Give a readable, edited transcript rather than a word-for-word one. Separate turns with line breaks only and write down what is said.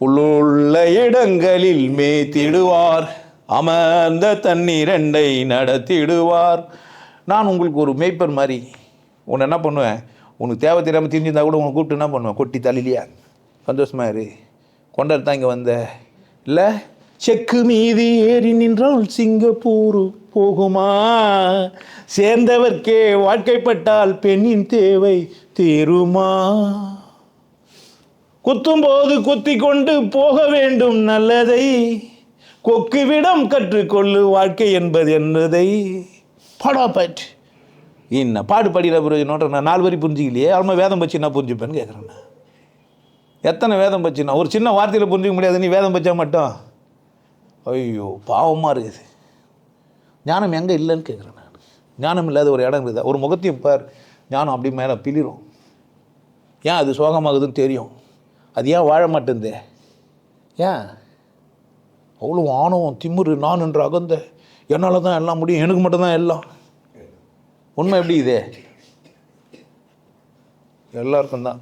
புல்லுள்ள இடங்களில் மேய்த்திடுவார், அமர்ந்த தண்ணீரண்டை நடத்திடுவார். நான் உங்களுக்கு ஒரு மேய்ப்பர் மாதிரி உன்னை என்ன பண்ணுவேன், உனக்கு தேவை தெரியாமல் தெரிஞ்சிருந்தா கூட உன்னை கூப்பிட்டு என்ன பண்ணுவேன், கொட்டி தள்ளிலையா, சந்தோஷமா இரு, கொண்டாடுதான் இங்கே வந்த இல்லை. செக்கு மீதி ஏறி நின்றால் சிங்கப்பூர் போகுமா, சேர்ந்தவர்க்கே வாழ்க்கைப்பட்டால் பெண்ணின் தேவை தீருமா. குத்தும்போது குத்தி கொண்டு போக வேண்டும் நல்லதை, கொக்குவிடம் கற்றுக்கொள்ளு வாழ்க்கை என்பது என்னதை. பாடா பாட்டு என்ன பாடு படிக்கிற பிரயோஜனோன்ற நான் 4 வரி புரிஞ்சிக்கலையே, அவன் வேதம் பச்சு என்ன புரிஞ்சுப்பேன்னு கேட்குறேன். எத்தனை வேதம் பச்சுனா ஒரு சின்ன வார்த்தையில் புரிஞ்சிக்க முடியாது, நீ வேதம் பச்சா மட்டும். ஐயோ பாவமாக இருக்குது. ஞானம் எங்கே இல்லைன்னு கேட்குறேன் நான். ஞானம் இல்லாத ஒரு இடம் இருக்குதா? ஒரு முகத்தையும் பார், ஞானம் அப்படி மேலே பிளிரும். ஏன் அது சோகமாகுதுன்னு தெரியும், அது ஏன் வாழ மாட்டேந்தே, ஏன் அவ்வளோ ஆணவம் திமிரு, நான் என்று அகந்த, என்னால் தான் எல்லாம் முடியும், எனக்கு மட்டும்தான் எல்லாம். உண்மை எப்படி இதே எல்லாருக்கும் தான்.